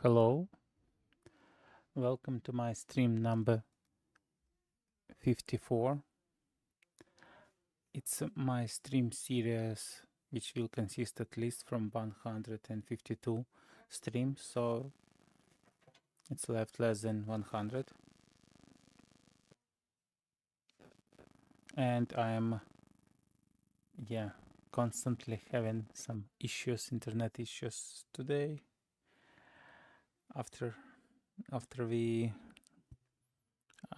Hello, welcome to my stream number 54. It's my stream series, which will consist at least from 152 streams, so it's left less than 100. And I'm, constantly having some issues, internet issues today. After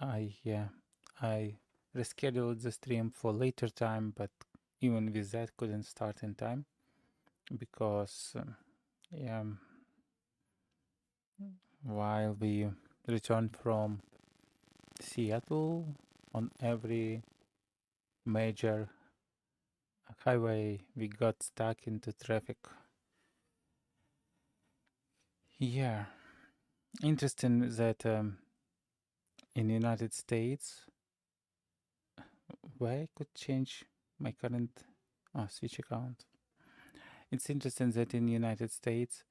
I rescheduled the stream for later time, but even with that couldn't start in time because while we returned from Seattle, on every major highway we got stuck into traffic. Yeah, interesting that in the United States, where I could change my current switch account. It's interesting that in the United States,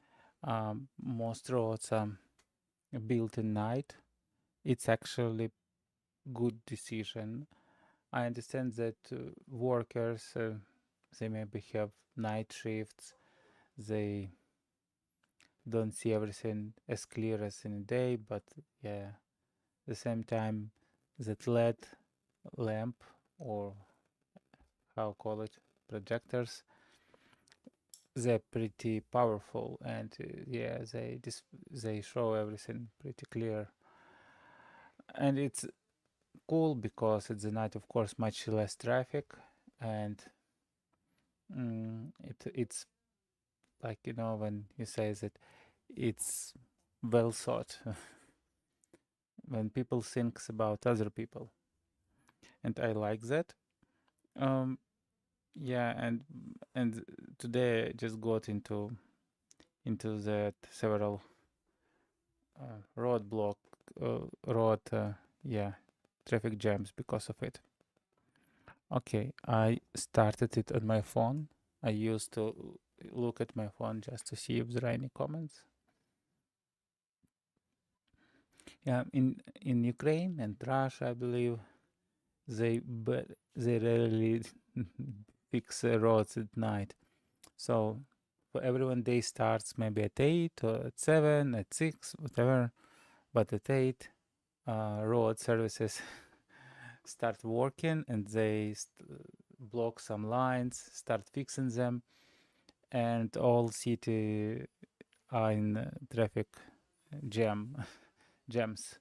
most roads are built at night. It's actually good decision. I understand that workers, they maybe have night shifts. They don't see everything as clear as in the day, but yeah, at the same time, that LED lamp, or how call it, projectors, they're pretty powerful, and yeah, they show everything pretty clear, and it's cool because at the night, of course, much less traffic, and it's like, you know, when you say that it's well thought when people thinks about other people, and I like that. Yeah, and today I just got into that several roadblock road traffic jams because of it. Okay, I started it on my phone. I used to look at my phone just to see if there are any comments. Yeah, in Ukraine and Russia, I believe they rarely fix roads at night. So for everyone, day starts maybe at 8 or at 7, at 6, whatever. But at 8, road services start working, and they block some lines, start fixing them, and all city are in traffic jams.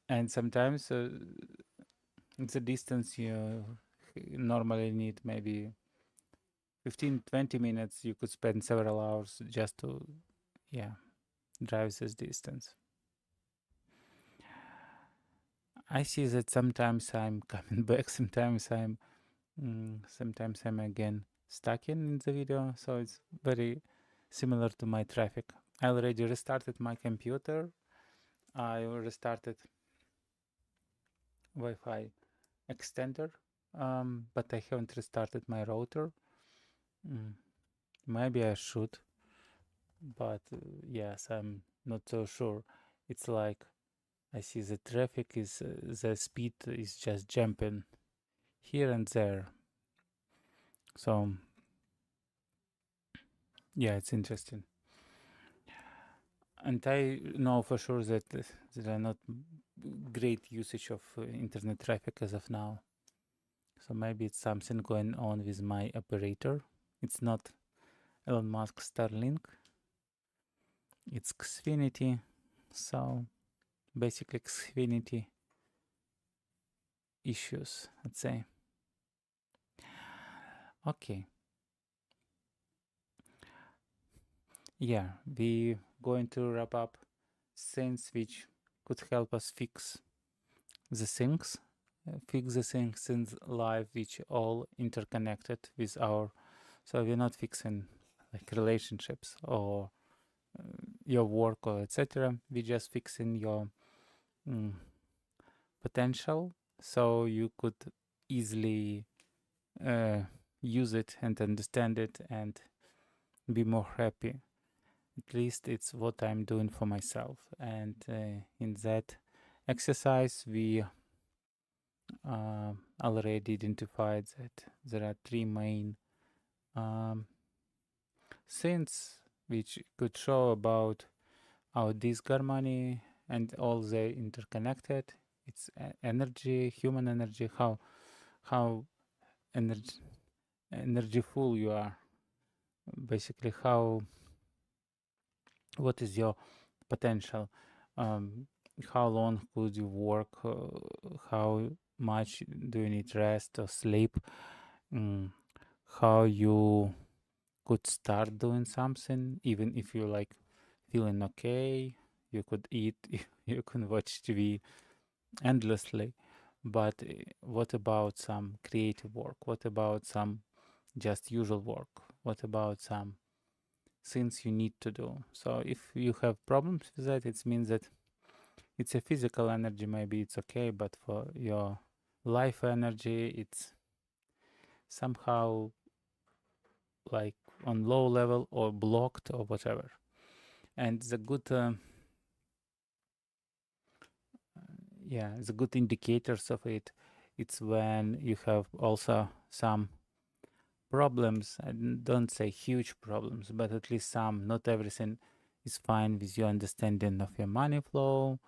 And sometimes the distance you normally need maybe 15-20 minutes, you could spend several hours just to drive this distance. I see that sometimes I'm coming back, sometimes I'm again stuck in the video, so it's very similar to my traffic. I already restarted my computer. I restarted Wi-Fi extender, but I haven't restarted my router. Maybe I should, but yes, I'm not so sure. It's like I see the traffic is the speed is just jumping here and there. So yeah, it's interesting. And I know for sure that there are not great usage of internet traffic as of now. So maybe it's something going on with my operator. It's not Elon Musk Starlink. It's Xfinity. So basically Xfinity issues, let's say. Okay. Yeah, we going to wrap up things which could help us fix the things in life which all interconnected with our. So we're not fixing like relationships or your work or etc. We're just fixing your potential, so you could easily use it and understand it and be more happy. At least it's what I'm doing for myself. And in that exercise, we already identified that there are three main um, things which could show about our disharmony and all the interconnected. It's energy, human energy, how energy energyful you are, basically what is your potential, um, how long could you work, how much do you need rest or sleep, how you could start doing something even if you like feeling okay, you could eat, you can watch TV endlessly, but what about some creative work, what about some just usual work, what about some things you need to do? So if you have problems with that, it means that it's a physical energy, maybe it's okay, but for your life energy, it's somehow like on low level or blocked or whatever. And the good the good indicators of it, it's when you have also some problems. I don't say huge problems, but at least some. Not everything is fine with your understanding of your money flow,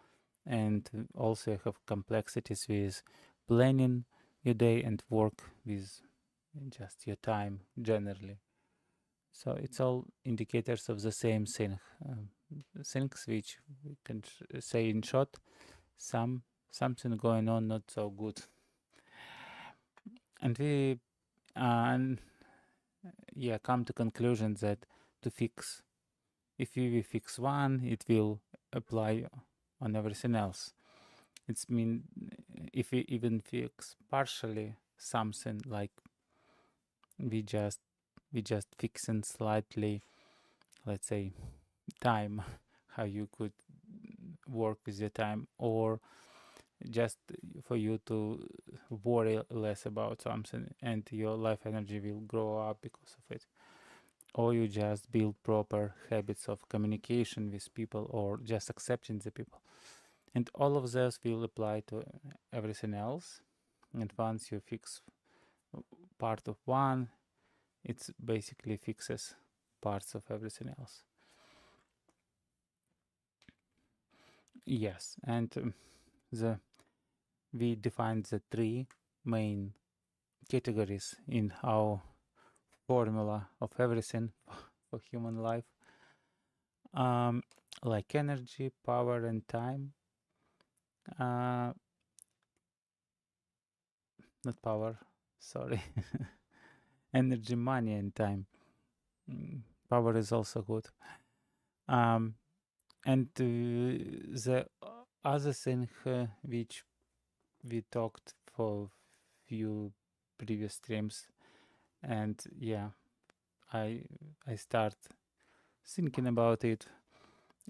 and also you have complexities with planning your day and work with just your time generally. So it's all indicators of the same thing, things which we can say in short, something going on not so good. And we come to conclusion that to fix, if we will fix one, it will apply on everything else. It's mean if we even fix partially something, like we just fixing slightly, let's say, time, how you could work with your time, or just for you to worry less about something and your life energy will grow up because of it, or you just build proper habits of communication with people or just accepting the people, and all of those will apply to everything else. And once you fix part of one, it basically fixes parts of everything else. Yes, and we defined the three main categories in our formula of everything for human life, like energy, power, and time. Not power, sorry. Energy, money, and time. Power is also good. And the other thing which we talked for few previous streams, and I start thinking about it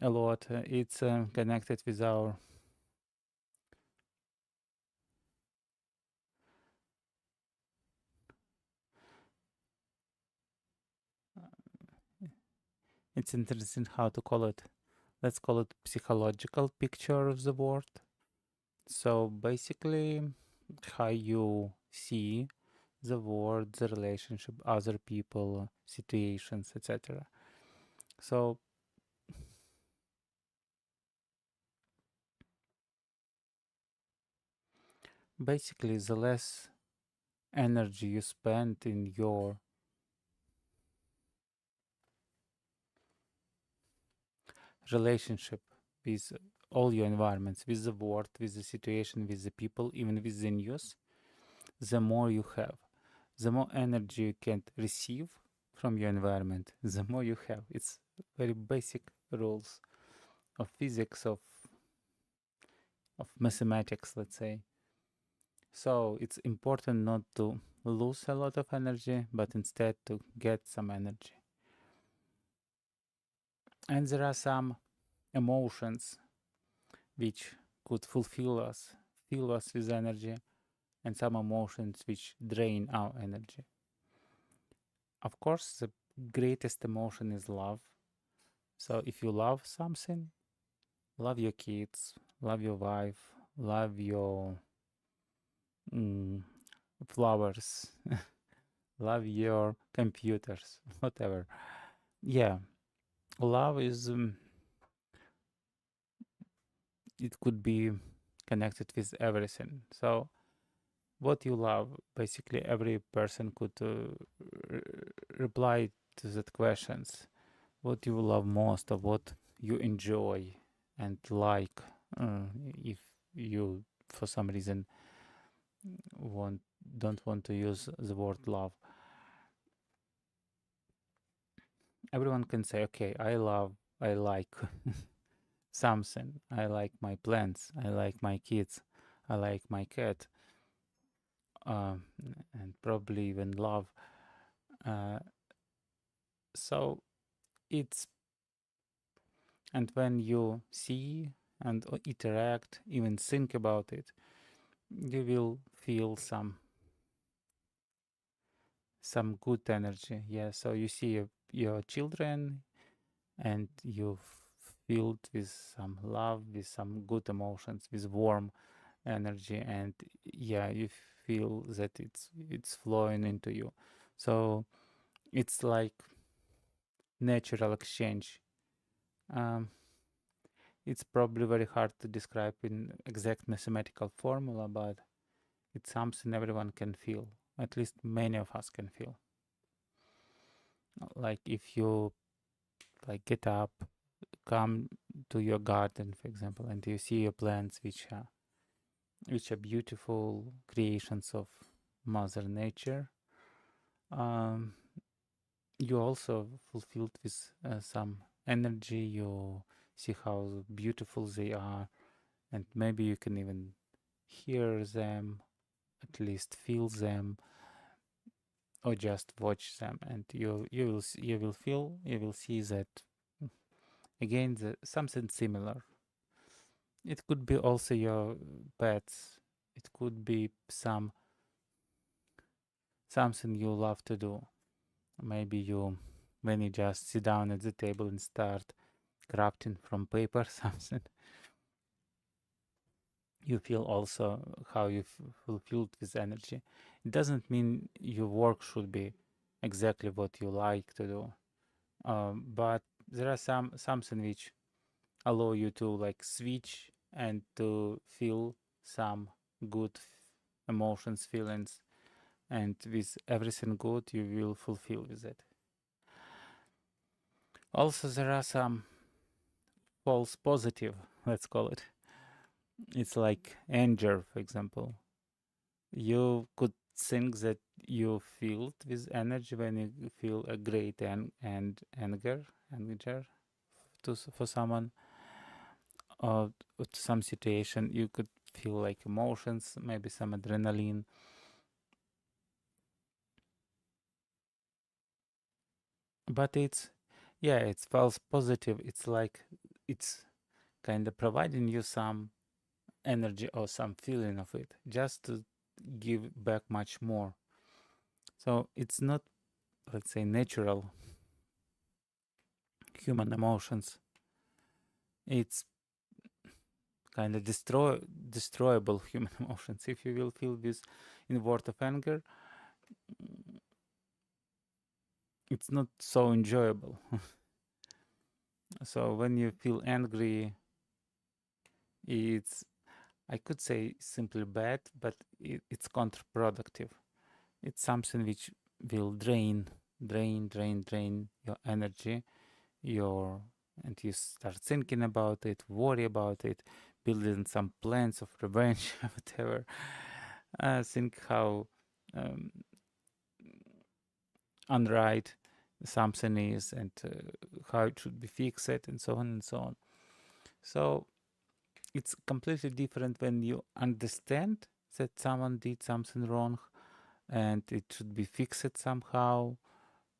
a lot. It's connected with our it's interesting how to call it. Let's call it psychological picture of the world. So basically, how you see the world, the relationship, other people, situations, etc. So basically, the less energy you spend in your relationship with all your environments, with the world, with the situation, with the people, even with the news, the more you have, the more energy you can receive from your environment, the more you have. It's very basic rules of physics, of mathematics, let's say. So it's important not to lose a lot of energy, but instead to get some energy. And there are some emotions which could fulfill us, fill us with energy, and some emotions which drain our energy. Of course, the greatest emotion is love, So if you love something, love your kids, love your wife, love your mm, flowers, love your computers, whatever. Yeah, love is, it could be connected with everything. So what you love, basically every person could reply to that questions. What you love most, or what you enjoy and like, if you for some reason want don't want to use the word love. Everyone can say, okay, I like something. I like my plants. I like my kids. I like my cat. Um, and probably even love. Uh, so it's, and when you see and interact, even think about it, you will feel some good energy. Yeah. So you see your children, and you filled with some love, with some good emotions, with warm energy, and yeah, you feel that it's flowing into you. So it's like natural exchange. Um, it's probably very hard to describe in exact mathematical formula, but it's something everyone can feel. At least many of us can feel. Like if you like get up, come to your garden, for example, and you see your plants, which are beautiful creations of Mother Nature. Um, you also fulfilled with some energy. You see how beautiful they are, and maybe you can even hear them, at least feel them, or just watch them, and you will feel, you will see that again something similar. It could be also your pets. It could be something you love to do. Maybe when you just sit down at the table and start crafting from paper something, you feel also how you fulfilled with energy. It doesn't mean your work should be exactly what you like to do, but there are something which allow you to like switch and to feel some good emotions, feelings, and with everything good you will fulfill with it. Also, there are some false positive, let's call it. It's like anger, for example. You could think that you feel with energy when you feel a great and anger for someone, or to some situation. You could feel like emotions, maybe some adrenaline. But it's false positive. It's like it's kind of providing you some energy or some feeling of it, just to give back much more. So it's not, let's say, natural human emotions. It's kind of destroyable human emotions. If you will feel this in word of anger, it's not so enjoyable. So when you feel angry, it's, I could say, simply bad, but it's counterproductive. It's something which will drain your energy, and you start thinking about it, worry about it, building some plans of revenge, whatever. Think how um, unright something is, and how it should be fixed, and so on and so on. So it's completely different when you understand that someone did something wrong and it should be fixed somehow,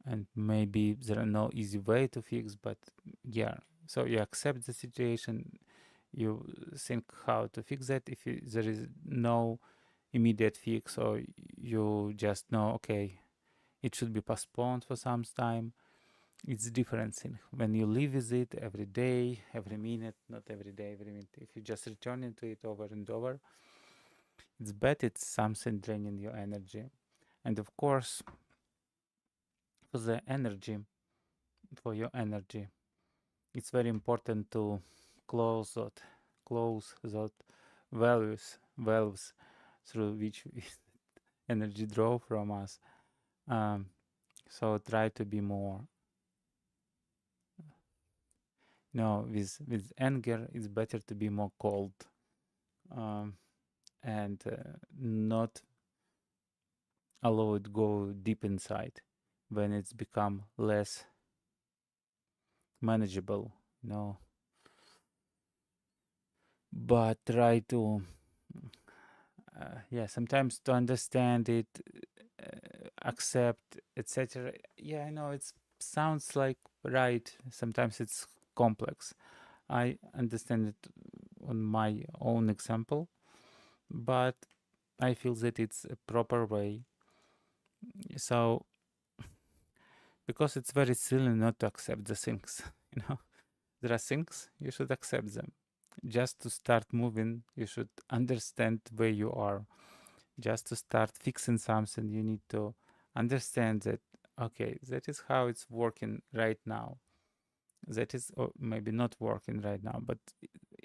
and maybe there are no easy way to fix, but yeah, so you accept the situation, you think how to fix that. If there is no immediate fix, or you just know, okay, it should be postponed for some time, it's different thing. When you live with it every day, every minute, not every day, every minute, if you just return into it over and over, it's bad. It's something draining your energy. And of course, for the energy, for your energy, it's very important to close that valves through which energy draw from us. So try to be more. No, with anger, it's better to be more cold, and not allow it go deep inside when it's become less manageable. But try to sometimes to understand it, accept, etc. I know it sounds like right. Sometimes it's complex. I understand it on my own example, but I feel that it's a proper way. So because it's very silly not to accept the things, there are things you should accept them. Just to start moving, you should understand where you are. Just to start fixing something, you need to understand that, okay, that is how it's working right now. That is, or maybe not working right now, but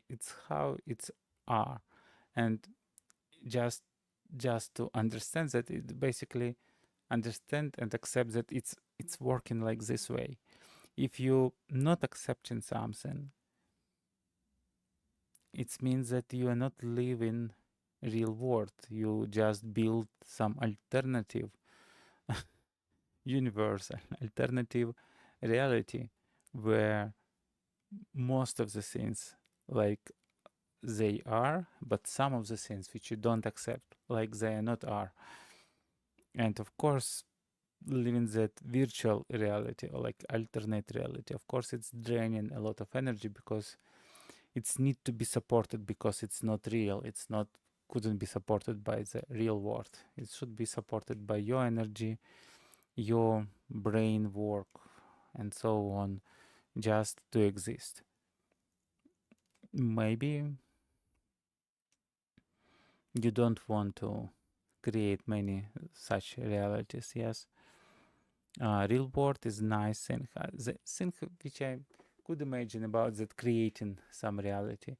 it's how it's are. And just to understand that, it basically understand and accept that it's working like this way. If you not accepting something, it means that you are not living real world. You just build some alternative universe, alternative reality, where most of the things like they are, but some of the things which you don't accept like they are not are. And of course, living that virtual reality or like alternate reality, of course it's draining a lot of energy because it's need to be supported, because it's not real. It's not couldn't be supported by the real world. It should be supported by your energy, your brain work, and so on, just to exist. Maybe you don't want to create many such realities. Yes, real world is nice, and the thing which I could imagine about that creating some reality,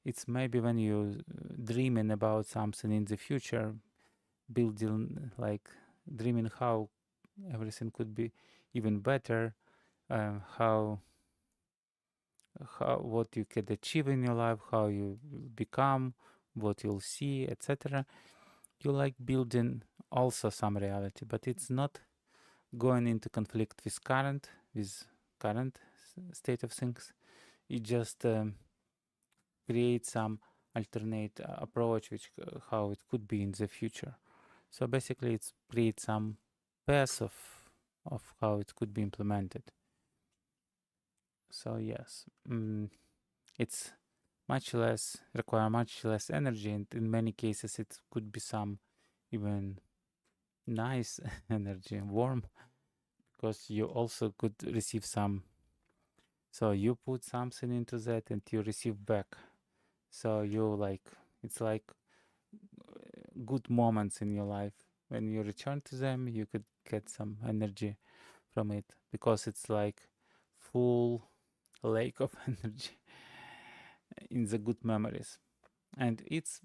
it's maybe when you dreaming about something in the future, building like dreaming how everything could be even better, how what you could achieve in your life, how you become, what you'll see, etc. You like building also some reality, but it's not going into conflict with current state of things. It just creates some alternate approach, which how it could be in the future. So basically, it's create some path of how it could be implemented. So yes, it's require much less energy, and in many cases it could be some even nice energy, warm, because you also could receive some. So you put something into that and you receive back. So you like, it's like good moments in your life. When you return to them, you could get some energy from it, because it's like full lake of energy in the good memories. And it's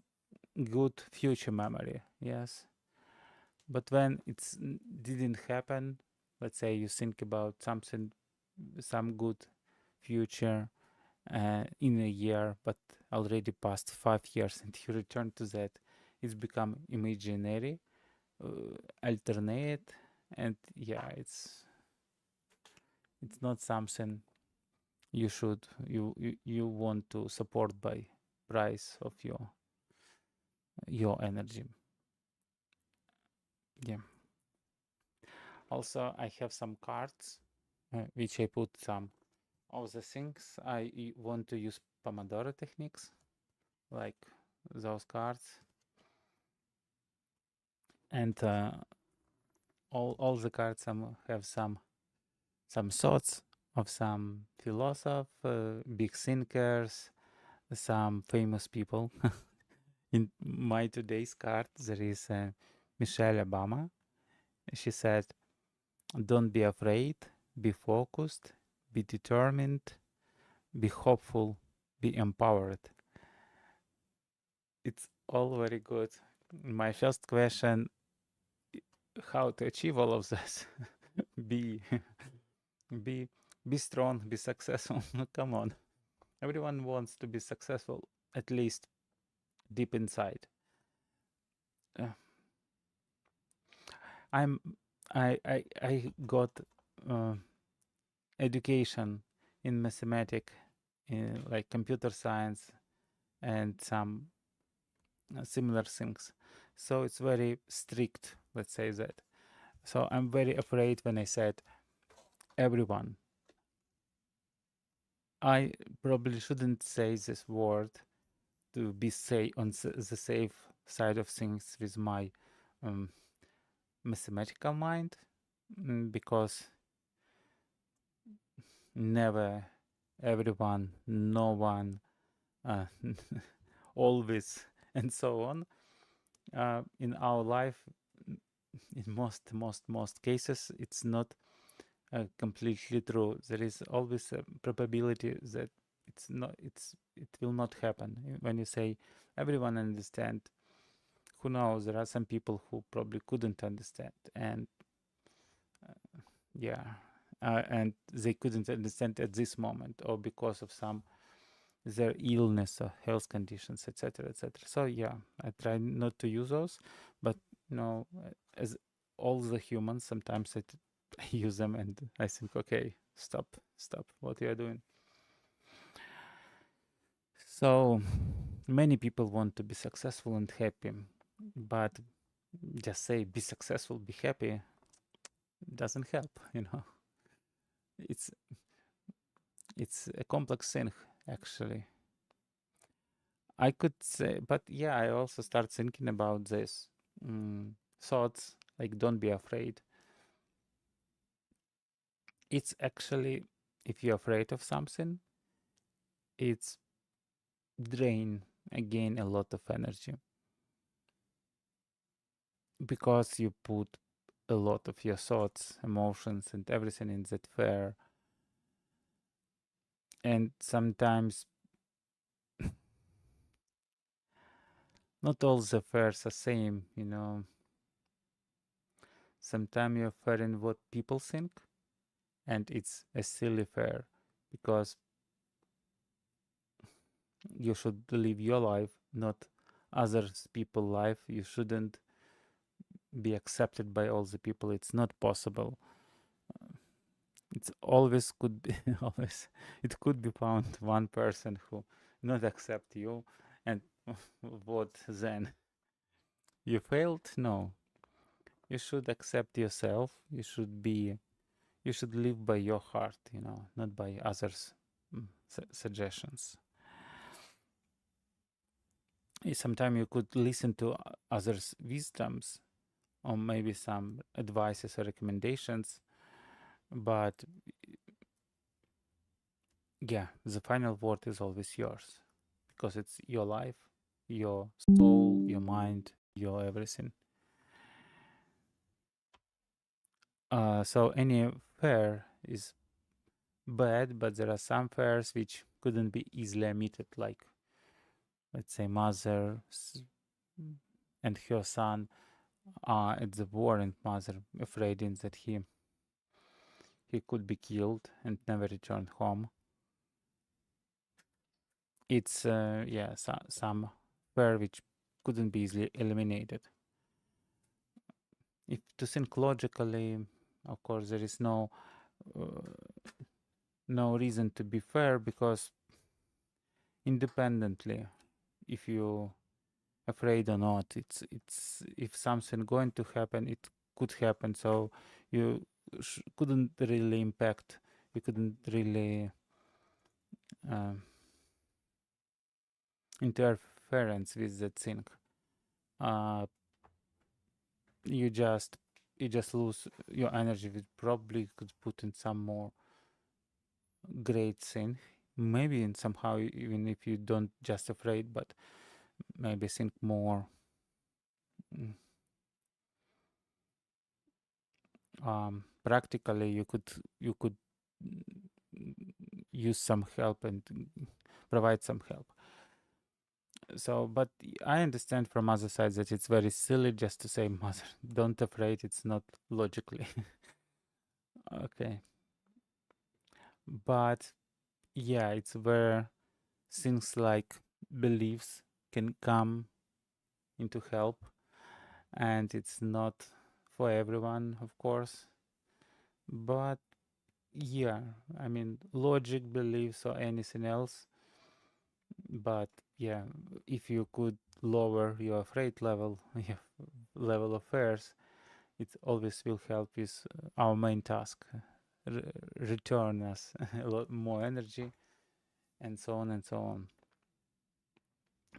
good future memory, yes. But when it's didn't happen, let's say you think about something, some good future in a year, but already past 5 years, and you return to that, it's become imaginary, alternate, and it's not something you want to support by price of your energy. Yeah. Also, I have some cards which I put some of the things I want to use Pomodoro techniques, like those cards, and all the cards have some some thoughts of some philosophers, big thinkers, some famous people. In my today's card, there is Michelle Obama. She said, "Don't be afraid, be focused, be determined, be hopeful, be empowered." It's all very good. My first question, how to achieve all of this? be be be strong, be successful. Come on. Everyone wants to be successful, at least deep inside. Uh, I got education in mathematics, in like computer science and some similar things. So it's very strict, let's say that. So I'm very afraid when I said everyone. I probably shouldn't say this word to be on the safe side of things with my um, mathematical mind, because never everyone, no one, uh, always, and so on. In our life, in most cases, it's not completely true. There is always a probability that it will not happen. When you say everyone understand, who knows? There are some people who probably couldn't understand, and yeah, and they couldn't understand at this moment, or because of some their illness or health conditions, etc., etc. So yeah, I try not to use those, but as all the humans, sometimes I use them, and I think, okay, stop, what you are doing. So many people want to be successful and happy, but just say be successful, be happy doesn't help. It's a complex thing, actually. I could say, but yeah, I also start thinking about this thoughts like don't be afraid. It's actually, if you're afraid of something, it's drain again a lot of energy, because you put a lot of your thoughts, emotions, and everything in that fear. And sometimes not all the fears are same, Sometimes you're fearing what people think, and it's a silly fear, because you should live your life, not others people life. You shouldn't be accepted by all the people. It's not possible. It's always could be always it could be found one person who not accept you, and what then? You failed? No. You should accept yourself. You should live by your heart, not by others' suggestions. Sometimes you could listen to others' wisdoms, or maybe some advices or recommendations, but yeah, the final word is always yours, because it's your life, your soul, your mind, your everything. So any fear is bad, but there are some fears which couldn't be easily omitted, like, let's say, mother and her son are at the war, and mother afraid that he could be killed and never return home. It's some fear which couldn't be easily eliminated. If to think logically, of course, there is no reason to be fair, because independently, if you afraid or not, it's if something going to happen, it could happen. So you couldn't really impact. You couldn't really interference with that thing. You just you just lose your energy. We probably could put in some more great thing, maybe in somehow, even if you don't just afraid, but maybe think more mm, practically. You could use some help and provide some help. So, but I understand from other sides that it's very silly just to say, mother, don't afraid, it's not logically. Okay. But yeah, it's where things like beliefs can come into help, and it's not for everyone, of course. But yeah, I mean, logic, beliefs, or anything else. But yeah, if you could lower your afraid level, your level of fears, it always will help with our main task, return us a lot more energy, and so on and so on.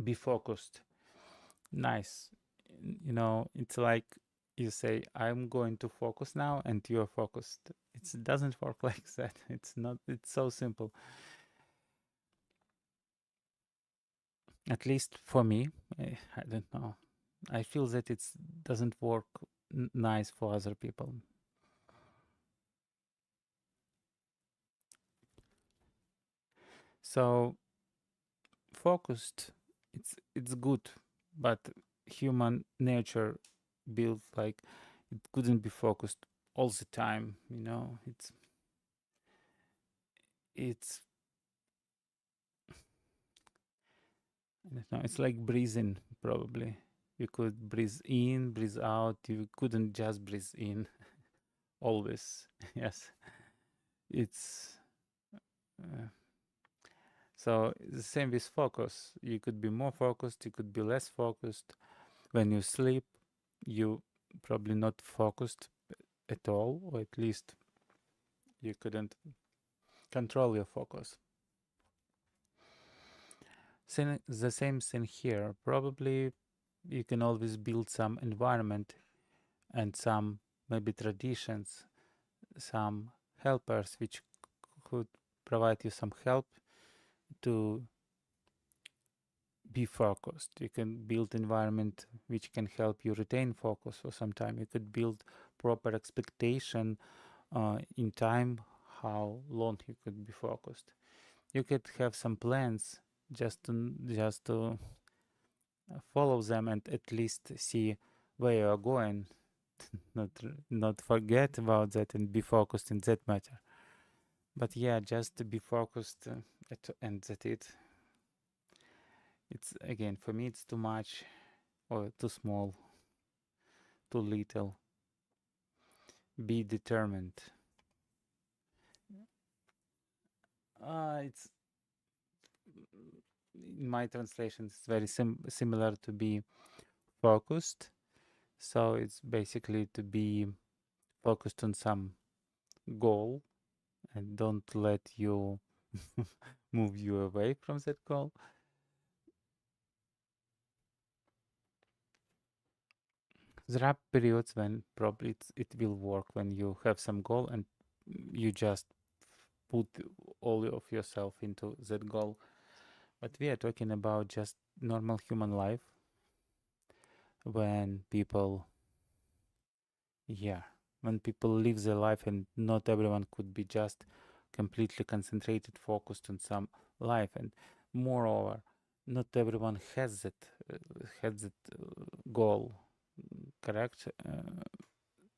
Be focused. Nice. You know, it's like you say, I'm going to focus now, and you're focused. It doesn't work like that. It's not, it's so simple. At least for me, I don't know. I feel that it doesn't work nice for other people. So focused, it's good, but human nature built like it couldn't be focused all the time. You know, it's I don't know. It's like breathing, probably. You could breathe in, breathe out. You couldn't just breathe in always. Yes, it's uh, so the same with focus. You could be more focused. You could be less focused. When you sleep, you probably not focused at all, or at least you couldn't control your focus. The same thing here. Probably you can always build some environment and some maybe traditions, some helpers which could provide you some help to be focused. You can build environment which can help you retain focus for some time. You could build proper expectation in time how long you could be focused. You could have some plans just to follow them and at least see where you are going. Not forget about that and be focused in that matter. But yeah, just to be focused and that's it. It's again for me it's too much or too small, too little. Be determined. It's in my translation. It's very similar to be focused. So it's basically to be focused on some goal and don't let you move you away from that goal. There are periods when probably it will work when you have some goal and you just put all of yourself into that goal. But we are talking about just normal human life when people, yeah, when people live their life and not everyone could be just completely concentrated, focused on some life. And moreover, not everyone has that goal, correct?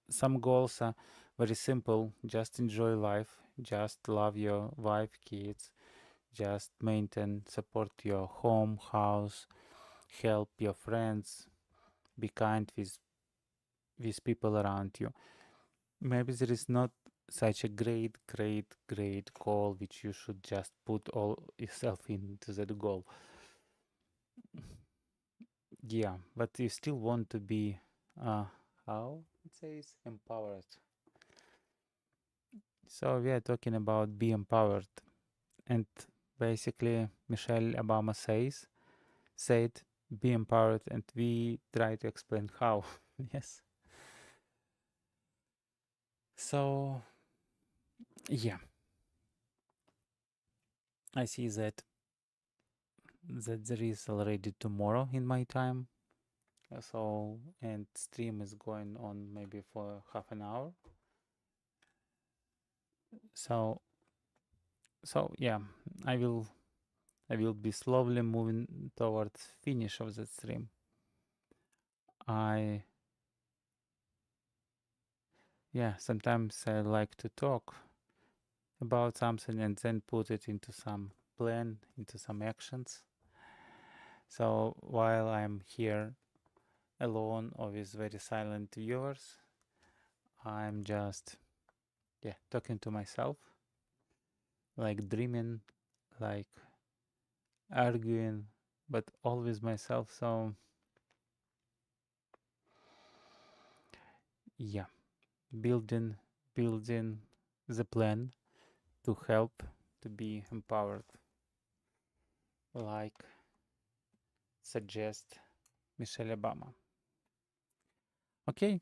Some goals are very simple. Just enjoy life. Just love your wife, kids. Just maintain, support your home, house. Help your friends. Be kind with people around you. Maybe there is not such a great goal which you should just put all yourself into that goal. Yeah, but you still want to be how it says empowered. So we are talking about be empowered, and basically Michelle Obama said be empowered, and we try to explain how. Yes. So yeah, I see that there is already tomorrow in my time. So and stream is going on maybe for half an hour. So yeah, I will be slowly moving towards finish of the stream. Sometimes I like to talk about something and then put it into some plan, into some actions. So while I'm here alone or with very silent viewers, I'm just talking to myself, like dreaming, like arguing, but always myself. So yeah, building the plan to help to be empowered, like suggest Michelle Obama. Okay,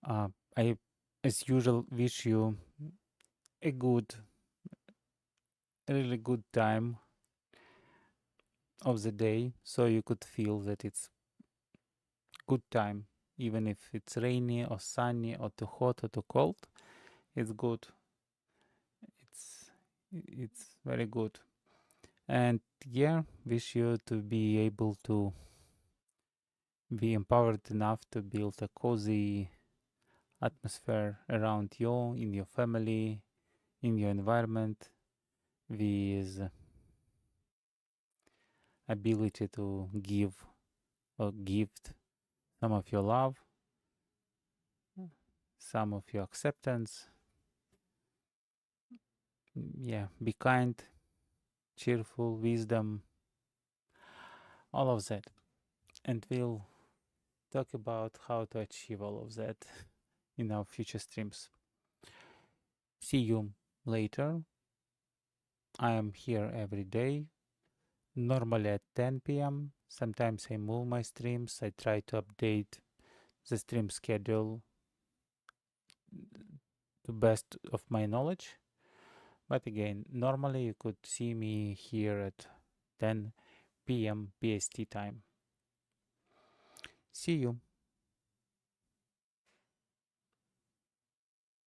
I as usual wish you a really good time of the day, so you could feel that it's good time, even if it's rainy or sunny or too hot or too cold. It's good. It's very good. And wish you to be able to be empowered enough to build a cozy atmosphere around you, in your family, in your environment, with ability to give or gift some of your love, some of your acceptance. Be kind, cheerful, wisdom, all of that. And we'll talk about how to achieve all of that in our future streams. See you later. I am here every day, normally at 10 p.m. Sometimes I move my streams. I try to update the stream schedule to best of my knowledge. But again, normally you could see me here at 10 p.m. PST time. See you.